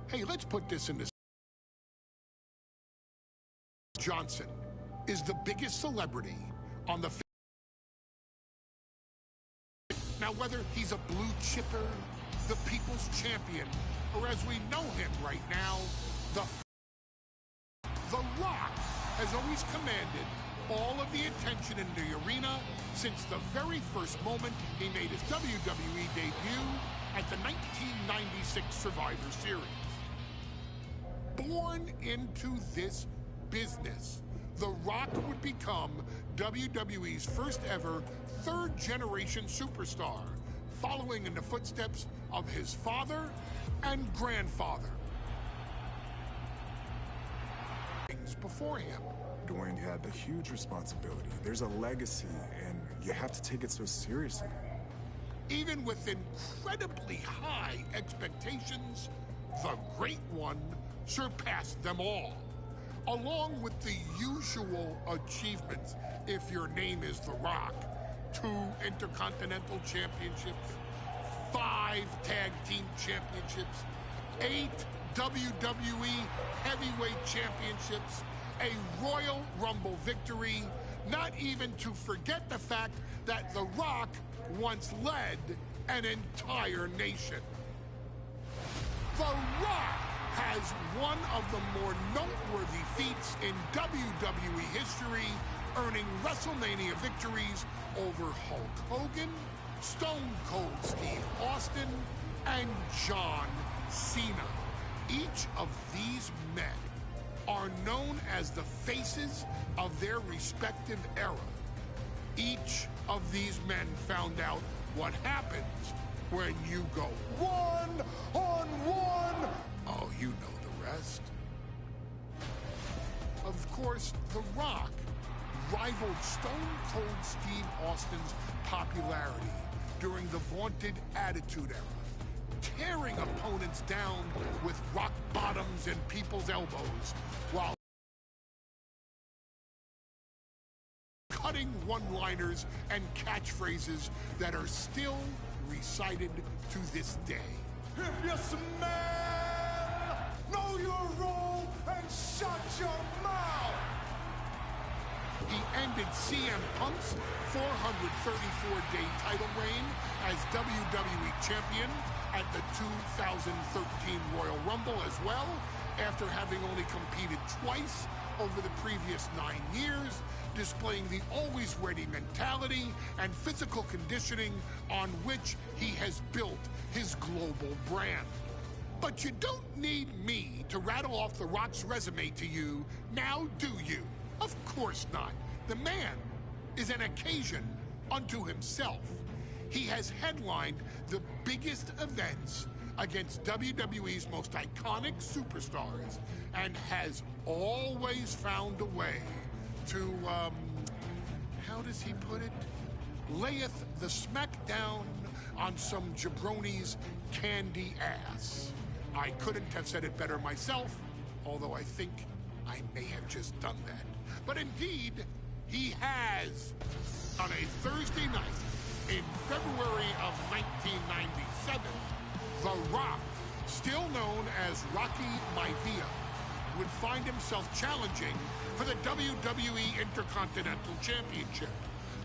Hey, let's put this in this. Johnson is the biggest celebrity on the. Now, whether he's a blue chipper, the people's champion, or as we know him right now, The Rock has always commanded all of the attention in the arena since the very first moment he made his WWE debut at the 1996 Survivor Series. Born into this business, The Rock would become WWE's first ever third-generation superstar, following in the footsteps of his father and grandfather. Before him, Dwayne had a huge responsibility. There's a legacy, and you have to take it so seriously. Even with incredibly high expectations, the Great One surpassed them all. Along with the usual achievements, if your name is The Rock: 2 Intercontinental Championships, 5 Tag Team Championships, 8 WWE Heavyweight Championships, a Royal Rumble victory, not even to forget the fact that The Rock once led an entire nation. The Rock has one of the more noteworthy feats in WWE history, earning WrestleMania victories over Hulk Hogan, Stone Cold Steve Austin, and John Cena. Each of these men are known as the faces of their respective era. Each of these men found out what happens when you go one-on-one. Oh, you know the rest. Of course, The Rock rivaled Stone Cold Steve Austin's popularity during the vaunted Attitude Era, tearing opponents down with rock bottoms and people's elbows, while cutting one-liners and catchphrases that are still recited to this day. If you smell, know your role and shut your mouth. He ended CM Punk's 434-day title reign as WWE Champion at the 2013 Royal Rumble as well, after having only competed twice over the previous 9 years, displaying the always-ready mentality and physical conditioning on which he has built his global brand. But you don't need me to rattle off The Rock's resume to you, now do you? Of course not. The man is an occasion unto himself. He has headlined the biggest events against WWE's most iconic superstars and has always found a way to, how does he put it? Layeth the smackdown on some jabroni's candy ass. I couldn't have said it better myself, although I think I may have just done that. But indeed, he has. On a Thursday night in February of 1997, The Rock, still known as Rocky Maivia, would find himself challenging for the WWE Intercontinental Championship.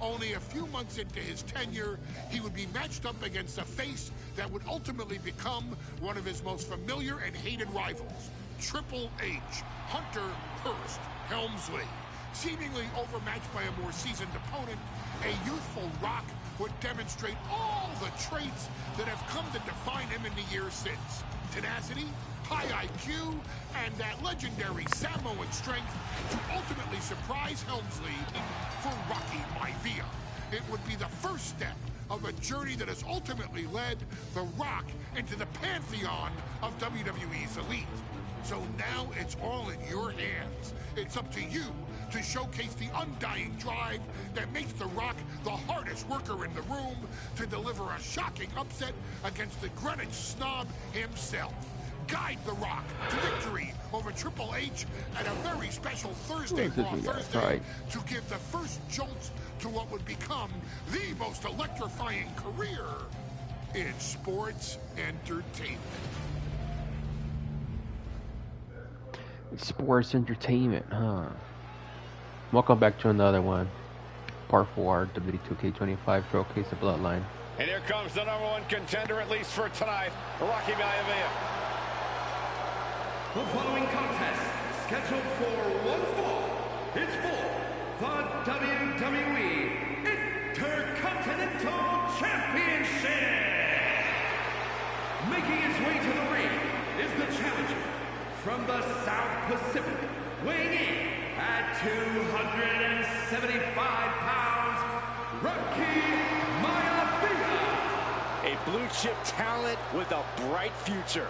Only a few months into his tenure, he would be matched up against a face that would ultimately become one of his most familiar and hated rivals, Triple H, Hunter Hearst Helmsley. Seemingly overmatched by a more seasoned opponent, a youthful Rock would demonstrate all the traits that have come to define him in the years since: tenacity, high IQ, and that legendary Samoan strength to ultimately surprise Helmsley for Rocky Maivia. It would be the first step of a journey that has ultimately led The Rock into the pantheon of WWE's elite. So now it's all in your hands. It's up to you to showcase the undying drive that makes The Rock the hardest worker in the room to deliver a shocking upset against the Greenwich snob himself. Guide The Rock to victory over Triple H at a very special Thursday Raw Thursday to give the first jolts to what would become the most electrifying career in sports entertainment. Sports entertainment, huh? Welcome back to another one. Part 4, WWE2k25 Showcase The Bloodline. And here comes the #1 contender, at least for tonight, Rocky Maivia. The following contest, scheduled for one fall, is for the WWE Intercontinental Championship. Making his way to the ring is the challenger from the South Pacific, weighing in at 275 pounds, Rocky Maivia. A blue chip talent with a bright future.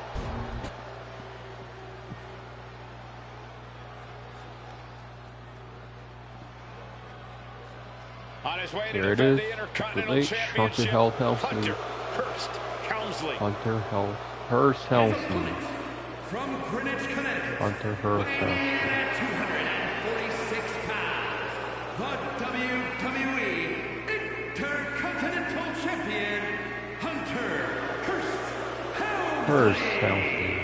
On his way to defend the Intercontinental Championship, Hunter Hurst Helmsley. Hurst Helmsley. From Greenwich, Connecticut. Hunter Hurst Weighing in at 246 pounds, the WWE Intercontinental Champion, Hunter Hurst Helmsley.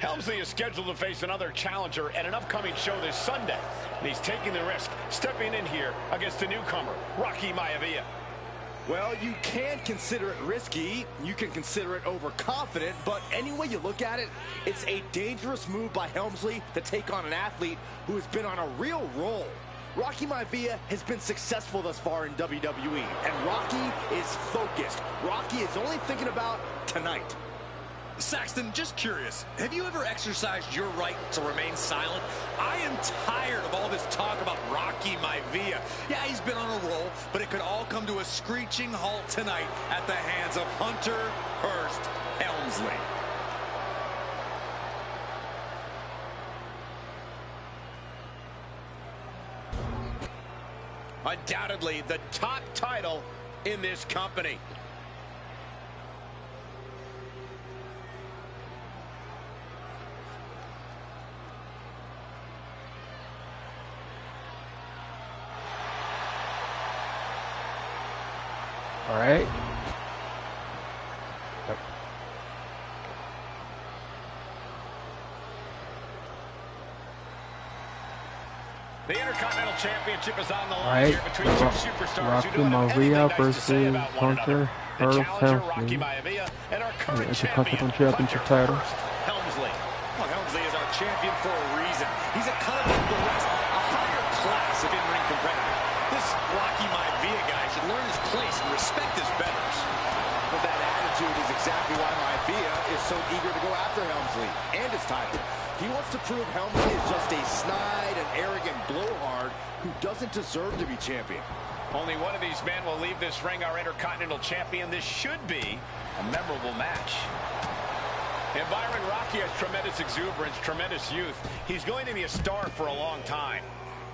Helmsley is scheduled to face another challenger at an upcoming show this Sunday. And he's taking the risk, stepping in here against the newcomer, Rocky Maivia. Well, you can consider it risky, you can consider it overconfident, but any way you look at it, it's a dangerous move by Helmsley to take on an athlete who has been on a real roll. Rocky Maivia has been successful thus far in WWE, and Rocky is focused. Rocky is only thinking about tonight. Saxton, just curious, have you ever exercised your right to remain silent? I am tired of all this talk about Rocky Maivia. Yeah, he's been on a roll, but it could all come to a screeching halt tonight at the hands of Hunter Hurst Helmsley. Undoubtedly the top title in this company. All right. Yep. The Intercontinental Championship is on the line Right. here between two superstars Rocky who don't have anything Maivia nice to say versus about one Hunter another. The Hurst challenger, Rocky Helmsley. Maivia, and our current Intercontinental champion, Championship Hunter title. Hurst Helmsley. Well, Helmsley is our champion for a reason. He's a cut above the rest, a higher class of in-ring competitor. This Rocky Maivia guy should learn his place and respect his betters. But that attitude is exactly why Maivia is so eager to go after Helmsley and his title. He wants to prove Helmsley is just a snide and arrogant blowhard who doesn't deserve to be champion. Only one of these men will leave this ring our Intercontinental Champion. This should be a memorable match. And Byron, Rocky has tremendous exuberance, tremendous youth. He's going to be a star for a long time.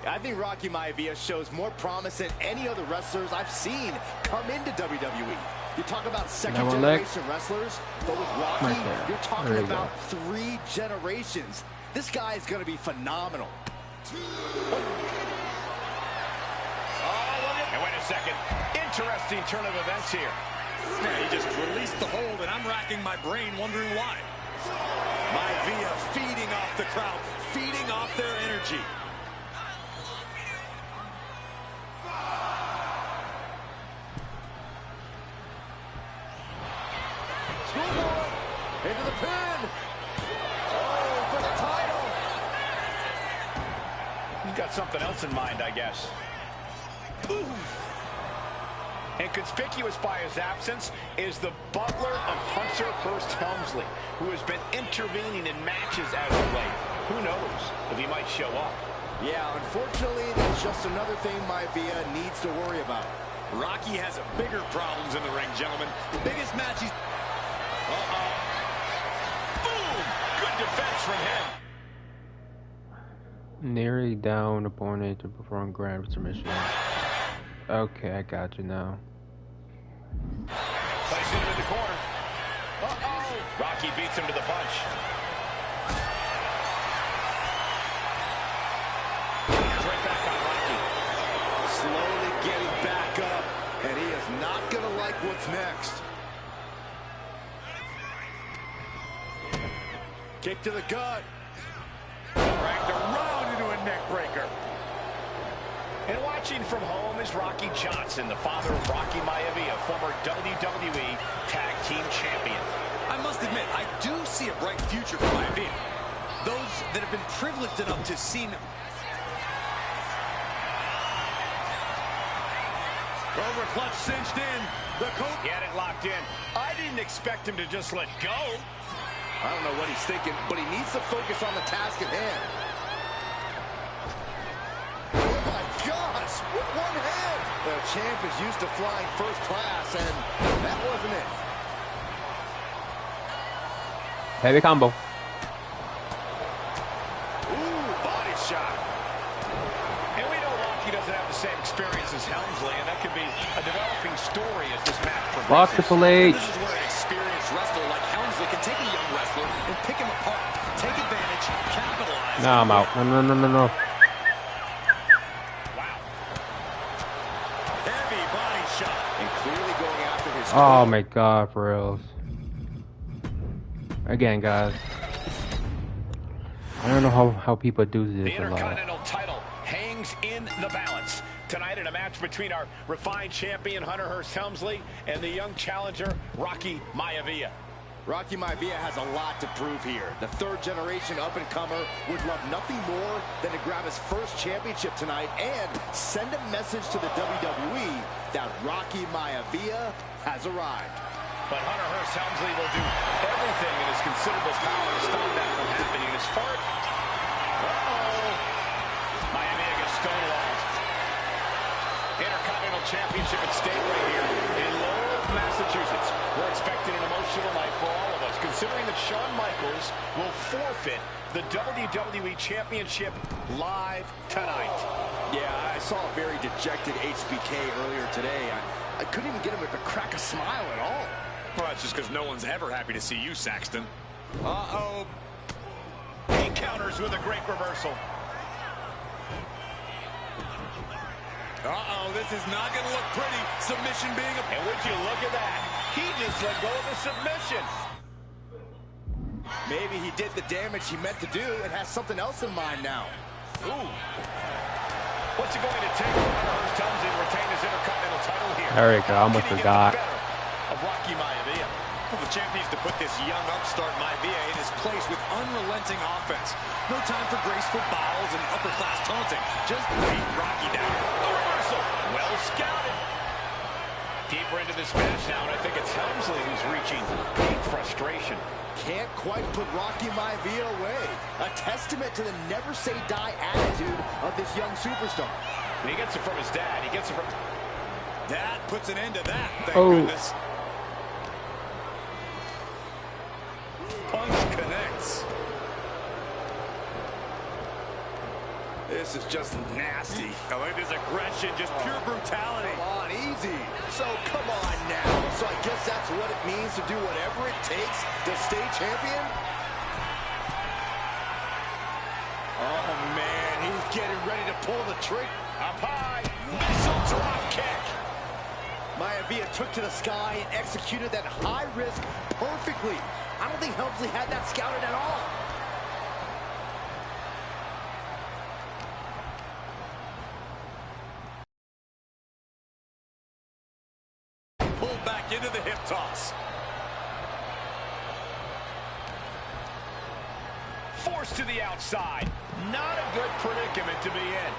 I think Rocky Maivia shows more promise than any other wrestlers I've seen come into WWE. You talk about second-generation wrestlers, but with Rocky, you're talking about 3 generations. This guy is going to be phenomenal. And wait a second. Interesting turn of events here. Yeah, he just released the hold, and I'm racking my brain wondering why. Maivia feeding off the crowd, feeding off their energy. Into the pin. Oh, for the title. He's got something else in mind, I guess. Ooh. And conspicuous by his absence is the butler of Hunter Hurst Helmsley, who has been intervening in matches as of late. Who knows if he might show up. Yeah, unfortunately, that's just another thing Maivia needs to worry about. Rocky has bigger problems in the ring, gentlemen. The biggest match he's... Boom! Good defense from him. Nearly down opponent to perform grand submission. Okay, I got you now. Placing him in the corner. Uh-oh! Rocky beats him to the punch. Right back on Rocky. Slowly getting back up, and he is not going to like what's next. Kick to the gut. neck breaker. And watching from home is Rocky Johnson, the father of Rocky Maivia, former WWE Tag Team Champion. I must admit, I do see a bright future for Maivia. Those that have been privileged enough to see... Cobra clutch cinched in. The coat. He had it locked in. I didn't expect him to just let go. I don't know what he's thinking, but he needs to focus on the task at hand. Oh my gosh, with one hand. The champ is used to flying first class, and that wasn't it. Heavy combo. Ooh, body shot. And we know Rocky doesn't have the same experience as Helmsley, and that could be a developing story as this match progresses. Block Triple H. This is where an experienced wrestler like Helmsley can take a young wrestler and pick him apart, take advantage, capitalize. Nah, I'm out. No. Heavy body shot. And clearly going after his... Oh my God, for reals. Again, guys. I don't know how people do The this a lot. Intercontinental title hangs in the balance. Tonight in a match between our refined champion, Hunter Hearst Helmsley, and the young challenger, Rocky Maivia. Rocky Maivia has a lot to prove here. The third-generation up-and-comer would love nothing more than to grab his first championship tonight and send a message to the WWE that Rocky Maivia has arrived. But Hunter Hearst Helmsley will do everything in his considerable power to stop that from happening. As far as... Maivia gets stonewalled. Intercontinental Championship at stake right here in Lowell, Massachusetts. We're expecting an emotional night for all of us, considering that Shawn Michaels will forfeit the WWE Championship live tonight. Yeah, I saw a very dejected HBK earlier today. I couldn't even get him to crack a smile at all. Well, that's just because no one's ever happy to see you, Saxton. Uh-oh. He counters with a great reversal. Uh-oh, this is not going to look pretty. Submission being a... And would you look at that? He just let go of the submission. Maybe he did the damage he meant to do and has something else in mind now. Ooh. What's it going to take for Hunter Hearst Helmsley to retain his Intercontinental title here? There we go. I almost forgot. Of Rocky Maivia. Well, the champ needs to put this young upstart Maivia in his place with unrelenting offense. No time for graceful bows and upper-class taunting. Just beat Rocky down. The reversal. Well scouted. Deeper into this match now, and I think it's Helmsley who's reaching peak frustration. Can't quite put Rocky Maivia away. A testament to the never-say-die attitude of this young superstar. And he gets it from his dad. He gets it from... That puts an end to that, thank Oh. goodness. Punch connects. This is just nasty. I like this aggression, just pure brutality. Come on, easy. So, come on now. So I guess that's what it means to do whatever it takes to stay champion? Oh, man, he's getting ready to pull the trigger. Up high. Missile drop kick. Maivia took to the sky and executed that high risk perfectly. I don't think Helmsley had that scouted at all. Pulled back into the hip toss. Forced to the outside. Not a good predicament to be in.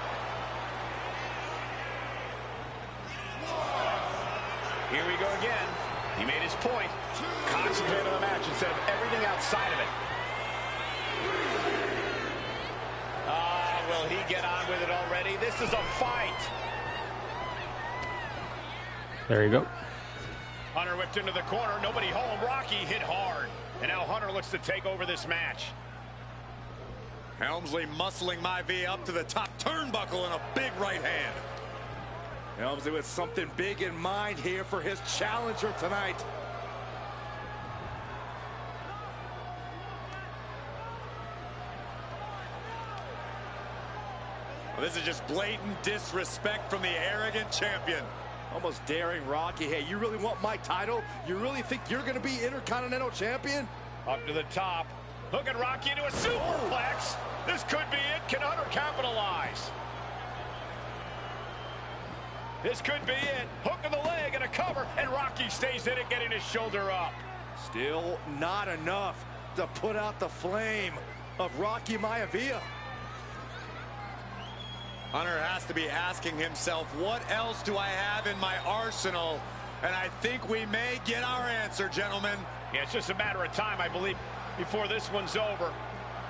Here we go again. He made his point. Concentrate on the match instead of everything outside of it. Will he get on with it already? This is a fight. There you go. Hunter whipped into the corner. Nobody home. Rocky hit hard. And now Hunter looks to take over this match. Helmsley muscling Maivia up to the top turnbuckle in a big right hand. Helmsley with something big in mind here for his challenger tonight. Well, this is just blatant disrespect from the arrogant champion. Almost daring Rocky. Hey, you really want my title? You really think you're going to be Intercontinental Champion? Up to the top. Hooking Rocky into a superplex. This could be it. Can Hunter capitalize? This could be it. Hook of the leg and a cover, and Rocky stays in it, getting his shoulder up. Still not enough to put out the flame of Rocky Maivia. Hunter has to be asking himself, what else do I have in my arsenal? And I think we may get our answer, gentlemen. Yeah, it's just a matter of time, I believe, before this one's over.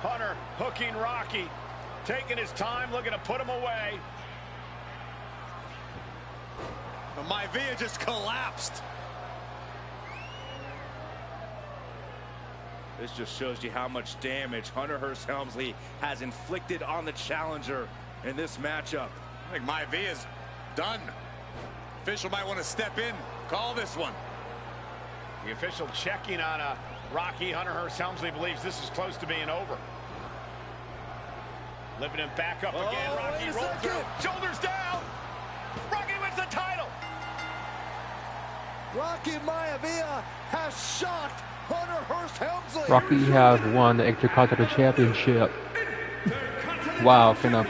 Hunter hooking Rocky, taking his time, looking to put him away. Maivia just collapsed. This just shows you how much damage Hunter Hearst Helmsley has inflicted on the challenger in this matchup. I think Maivia's done. Official might want to step in, call this one. The official checking on Rocky. Hunter Hearst Helmsley believes this is close to being over. Lifting him back up again. Rocky rolls through. Shoulders down. Rocky wins the title. Rocky Maivia has shocked Hunter Hearst Helmsley. Rocky has won the Intercontinental Championship. Wow, kind of.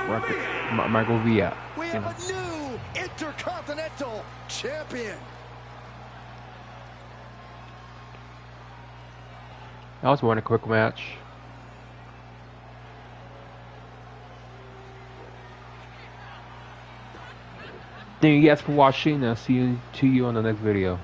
Rocky Maivia. We have a new Intercontinental Champion. That was one quick match. Thank you guys for watching, and I'll see you on the next video.